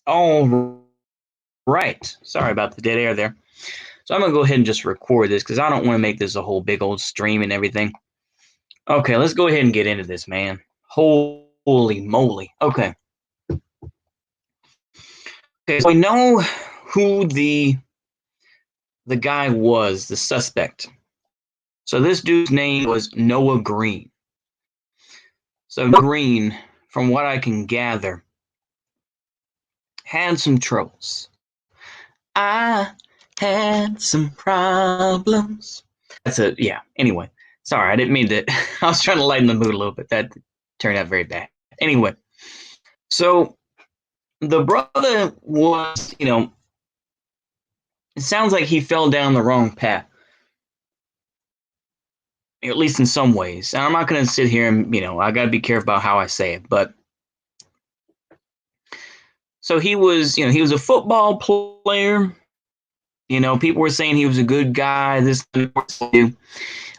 All right. Sorry about the dead air there. So I'm going to go ahead and just record this because I don't want to make this a whole big old stream and everything. Okay, let's go ahead and get into this, man. Holy moly. Okay. Okay, so we know who the guy was, the suspect. So this dude's name was Noah Green. So Green, from what I can gather, had some troubles. I had some problems. That's it. Yeah. Anyway, sorry, I didn't mean to. I was trying to lighten the mood a little bit. That turned out very bad. Anyway, so the brother was, it sounds like he fell down the wrong path, at least in some ways. And I'm not going to sit here and, I got to be careful about how I say it. But so he was, he was a football player. People were saying he was a good guy. This lived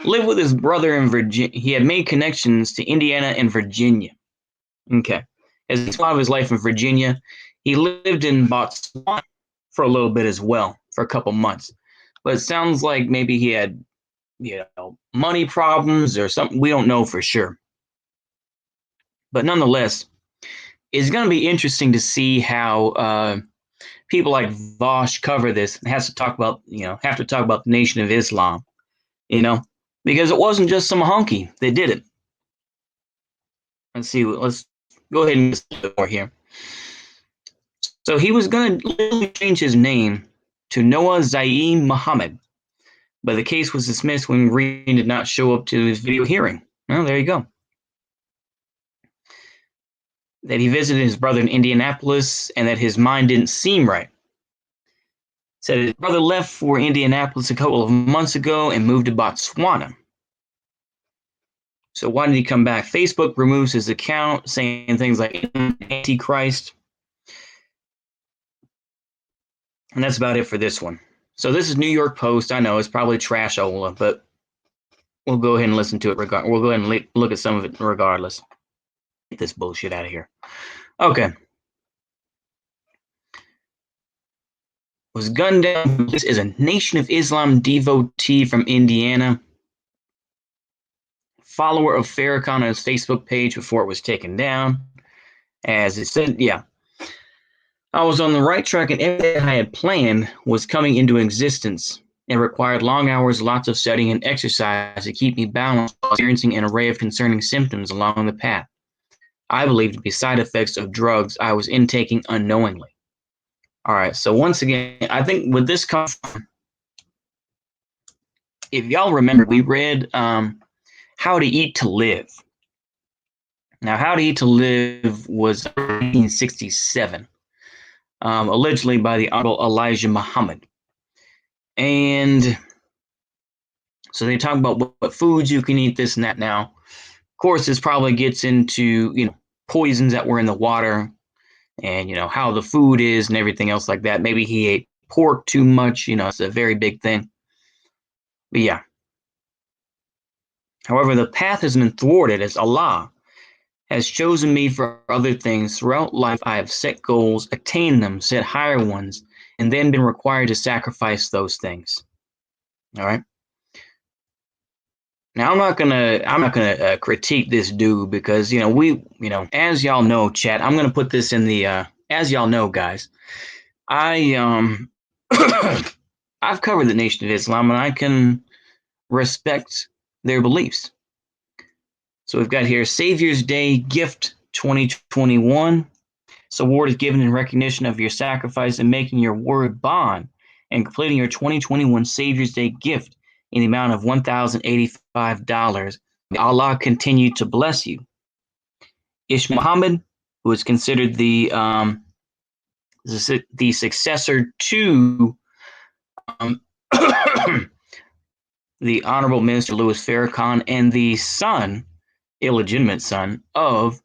with his brother in Virginia. He had made connections to Indiana and Virginia. Okay. As a part of his life in Virginia, he lived in Botswana for a little bit as well, for a couple months. But it sounds like maybe he had, money problems or something. We don't know for sure. But nonetheless, it's going to be interesting to see how people like Vosh cover this and have to talk about the Nation of Islam, because it wasn't just some honky that did it. Let's see. Let's go ahead and get a bit more here. So he was going to literally change his name to Noah Zaim Muhammad, but the case was dismissed when Green did not show up to his video hearing. Well, there you go. That he visited his brother in Indianapolis and that his mind didn't seem right. Said his brother left for Indianapolis a couple of months ago and moved to Botswana. So why did he come back? Facebook removes his account, saying things like Antichrist. And that's about it for this one. So this is New York Post. I know it's probably trashola, but we'll go ahead and listen to it. We'll go ahead and look at some of it regardless. Get this bullshit out of here. Okay. Was gunned down. This is a Nation of Islam devotee from Indiana. Follower of Farrakhan on his Facebook page before it was taken down. As it said, yeah. I was on the right track and everything I had planned was coming into existence. It required long hours, lots of studying and exercise to keep me balanced while experiencing an array of concerning symptoms along the path. I believed to be side effects of drugs I was intaking unknowingly. All right, so once again, I think with this comes from, if y'all remember, we read How to Eat to Live. Now, How to Eat to Live was 1967. Allegedly by the Honorable Elijah Muhammad. And so they talk about what foods you can eat, this and that. Now, of course, this probably gets into, poisons that were in the water and, how the food is and everything else like that. Maybe he ate pork too much, it's a very big thing. But yeah. However, the path has been thwarted as Allah has chosen me for other things. Throughout life, I have set goals, attained them, set higher ones, and then been required to sacrifice those things. All right. Now I'm not gonna critique this dude because as y'all know, chat. I'm gonna put this in the as y'all know, guys. I I've covered the Nation of Islam and I can respect their beliefs. So we've got here Savior's Day Gift 2021. This award is given in recognition of your sacrifice in making your word bond and completing your 2021 Savior's Day gift in the amount of $1,085. May Allah continue to bless you. Ish Muhammad, who is considered the successor to the Honorable Minister Louis Farrakhan and the son, illegitimate son, of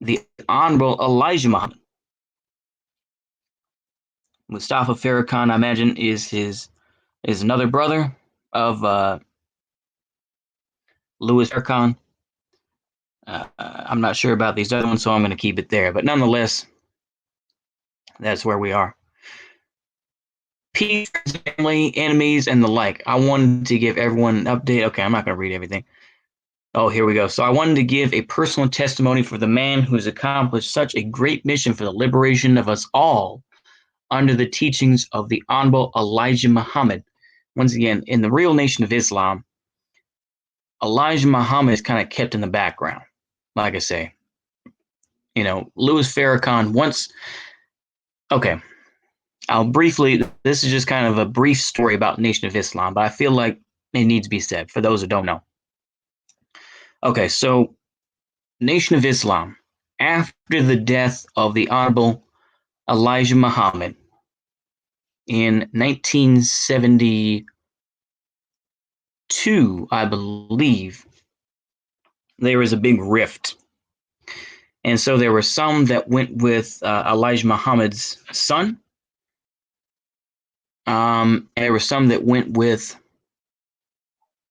the Honorable Elijah Muhammad. Mustafa Farrakhan, I imagine, is another brother of Louis Farrakhan. I'm not sure about these other ones, so I'm going to keep it there. But nonetheless, That's where we are. Peace, family, enemies, and the like. I wanted to give everyone an update. Okay, I'm not going to read everything. Oh, here we go. So I wanted to give a personal testimony for the man who has accomplished such a great mission for the liberation of us all under the teachings of the Honorable Elijah Muhammad. Once again, in the real Nation of Islam, Elijah Muhammad is kind of kept in the background. Like I say, Louis Farrakhan once. Okay, this is just kind of a brief story about Nation of Islam, but I feel like it needs to be said for those who don't know. Okay, so Nation of Islam, after the death of the Honorable Elijah Muhammad in 1972, I believe, there was a big rift. And so there were some that went with Elijah Muhammad's son. And there were some that went with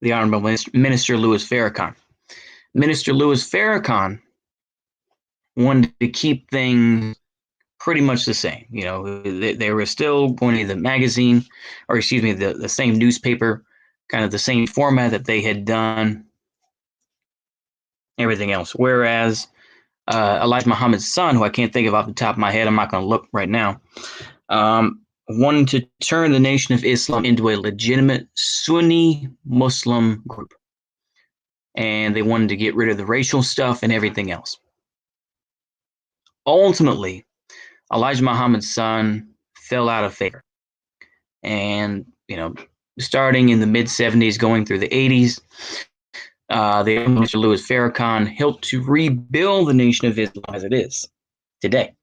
the Honorable Minister Louis Farrakhan. Minister Louis Farrakhan wanted to keep things pretty much the same. They were still going to the magazine, or excuse me, the same newspaper, kind of the same format that they had done everything else. Whereas Elijah Muhammad's son, who I can't think of off the top of my head, I'm not going to look right now, wanted to turn the Nation of Islam into a legitimate Sunni Muslim group. And they wanted to get rid of the racial stuff and everything else. Ultimately, Elijah Muhammad's son fell out of favor. And, starting in the mid-70s, going through the 80s, the Mr. Louis Farrakhan helped to rebuild the Nation of Islam as it is today.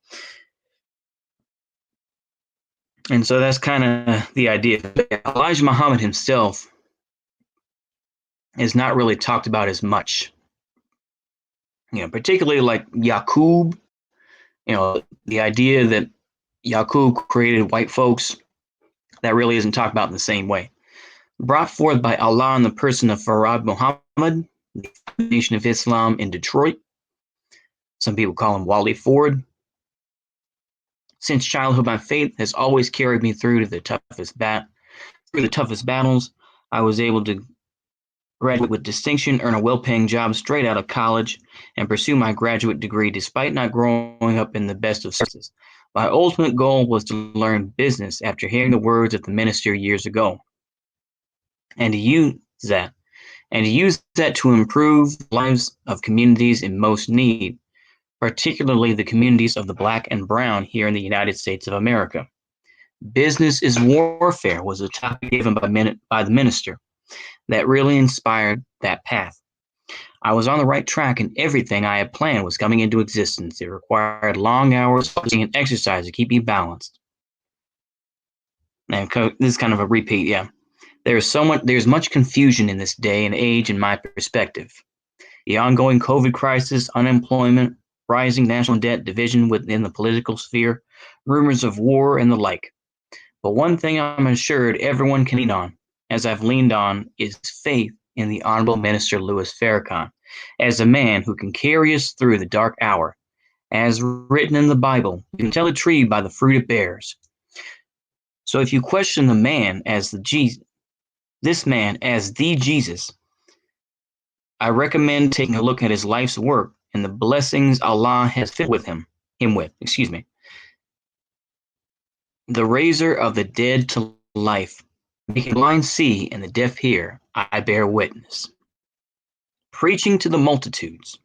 And so that's kind of the idea. Elijah Muhammad himself is not really talked about as much. Particularly like Yaqub, the idea that Yaqub created white folks, that really isn't talked about in the same way. Brought forth by Allah in the person of Farad Muhammad, the Nation of Islam in Detroit. Some people call him Wally Ford. Since childhood, my faith has always carried me through the toughest battles. I was able to graduate with distinction, earn a well-paying job straight out of college, and pursue my graduate degree despite not growing up in the best of circumstances. My ultimate goal was to learn business after hearing the words of the minister years ago, and to use that to improve the lives of communities in most need, particularly the communities of the Black and Brown here in the United States of America. Business is warfare was a topic given by the minister that really inspired that path. I was on the right track, and everything I had planned was coming into existence. It required long hours focusing and exercise to keep me balanced. And this is kind of a repeat, yeah. There's much confusion in this day and age in my perspective. The ongoing COVID crisis, unemployment, rising national debt, division within the political sphere, rumors of war, and the like. But one thing I'm assured everyone can lean on, as I've leaned on, is faith in the Honorable Minister Louis Farrakhan, as a man who can carry us through the dark hour. As written in the Bible, you can tell a tree by the fruit it bears. So if you question this man as the Jesus, I recommend taking a look at his life's work and the blessings Allah has filled him with. The raiser of the dead to life, making the blind see and the deaf hear, I bear witness. Preaching to the multitudes,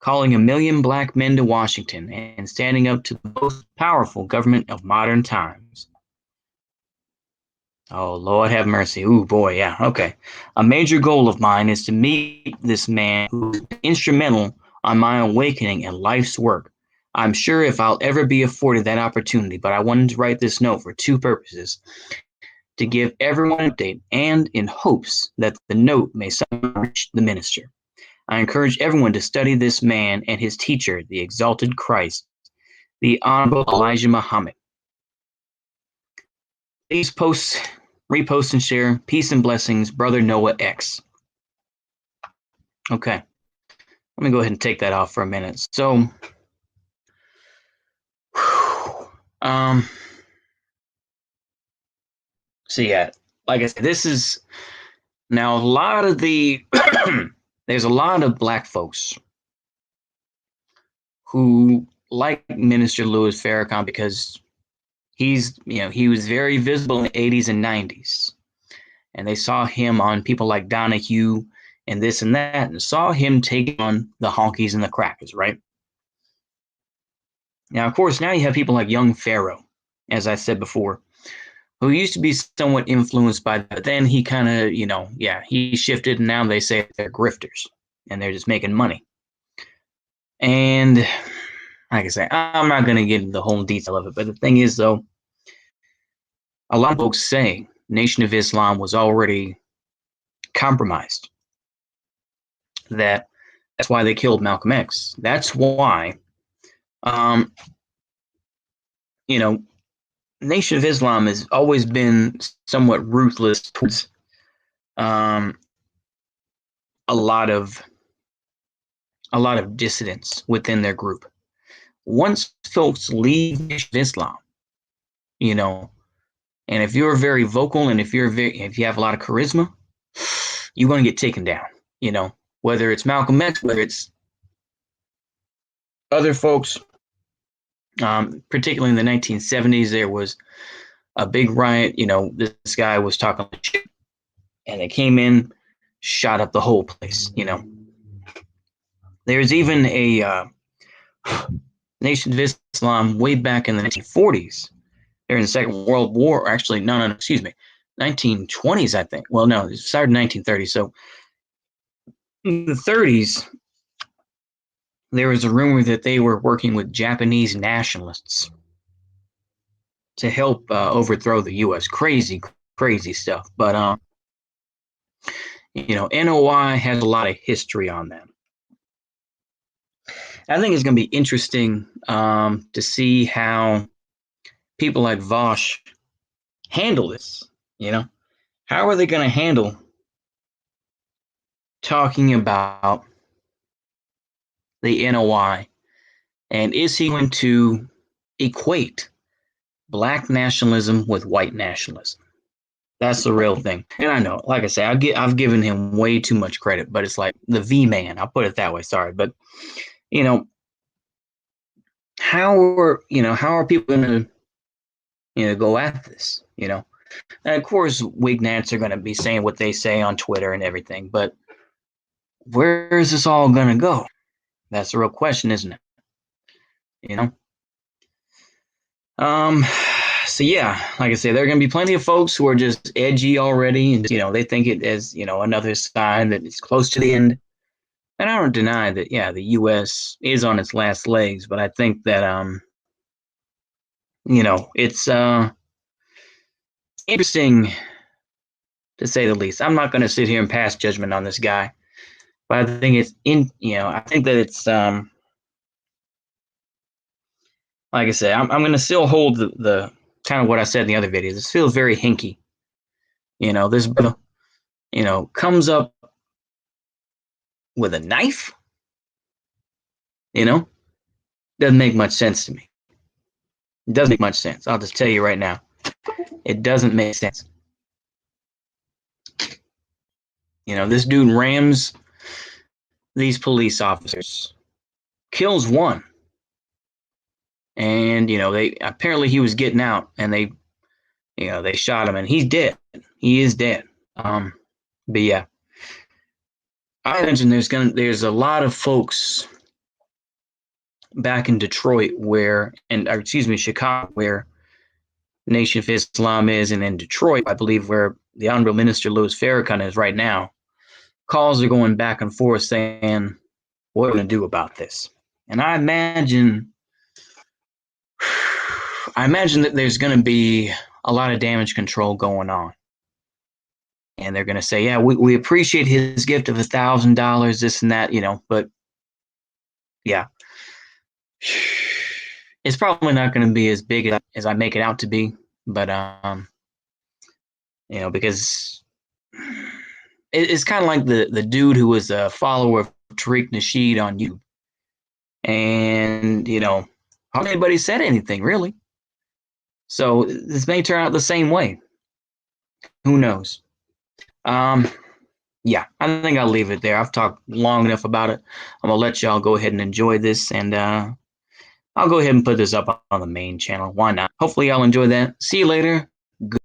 calling 1 million black men to Washington, and standing up to the most powerful government of modern times. Oh, Lord have mercy. Ooh, boy, yeah, okay. A major goal of mine is to meet this man who is instrumental on my awakening and life's work. I'm sure if I'll ever be afforded that opportunity, but I wanted to write this note for two purposes. To give everyone an update and in hopes that the note may somehow reach the minister. I encourage everyone to study this man and his teacher, the exalted Christ, the Honorable Elijah Muhammad. Please repost and share. Peace and blessings, Brother Noah X. Okay, let me go ahead and take that off for a minute. So, Um, so yeah, like I said, this is now a lot of the there's a lot of black folks who like Minister Louis Farrakhan because he was very visible in the 80s and 90s, and they saw him on people like Donahue and this and that, and saw him take on the honkies and the crackers, right? Now, of course, now you have people like young Pharaoh, as I said before, who used to be somewhat influenced by that, but then he kind of, he shifted, and now they say they're grifters, and they're just making money. And like I say, I'm not going to get into the whole detail of it, but the thing is, though, a lot of folks say Nation of Islam was already compromised. That's why they killed Malcolm X. That's why, um, you know, Nation of Islam has always been somewhat ruthless towards um, a lot of dissidents within their group. Once folks leave Nation of Islam, you know, and if you're very vocal and if you have a lot of charisma, you're going to get taken down. Whether it's Malcolm X, whether it's other folks, particularly in the 1970s, there was a big riot. This guy was talking shit, and they came in, shot up the whole place. There's even a Nation of Islam way back in the 1940s, during the Second World War. Or actually, no, excuse me, 1920s, I think. Well, no, it started in 1930s. So in the 30s, there was a rumor that they were working with Japanese nationalists to help overthrow the U.S. Crazy, crazy stuff. But NOI has a lot of history on them. I think it's going to be interesting to see how people like Vosh handle this. How are they going to handle talking about the NOI, and is he going to equate black nationalism with white nationalism? That's the real thing. And I know, like I say, I've given him way too much credit, but it's like the V-man. I'll put it that way. Sorry, but how are people going to go at this? And of course, Wignats are going to be saying what they say on Twitter and everything, but where is this all going to go? That's the real question, isn't it? Um, so yeah, like I say, there are going to be plenty of folks who are just edgy already, and they think it as another sign that it's close to the end. And I don't deny that, yeah, the U.S. is on its last legs, but I think that it's interesting to say the least. I'm not going to sit here and pass judgment on this guy, but I think I think that it's like I said, I'm going to still hold the kind of what I said in the other videos. It feels very hinky. This brother, comes up with a knife, doesn't make much sense to me. It doesn't make much sense. I'll just tell you right now. It doesn't make sense. This dude rams these police officers, kills one, and he was getting out, and they shot him, and he's dead. He is dead. But yeah, I imagine there's a lot of folks back in Detroit Chicago, where Nation of Islam is, and in Detroit, I believe, where the Honorable Minister Louis Farrakhan is right now. Calls are going back and forth saying, what are we going to do about this? And I imagine that there's going to be a lot of damage control going on. And they're going to say, yeah, we appreciate his gift of $1,000, this and that, but yeah, it's probably not going to be as big as I make it out to be. But, because it's kind of like the dude who was a follower of Tariq Nasheed on YouTube. And, hardly anybody said anything, really. So this may turn out the same way. Who knows? Um, yeah, I think I'll leave it there. I've talked long enough about it. I'm gonna let y'all go ahead and enjoy this, and I'll go ahead and put this up on the main channel. Why not? Hopefully, y'all enjoy that. See you later.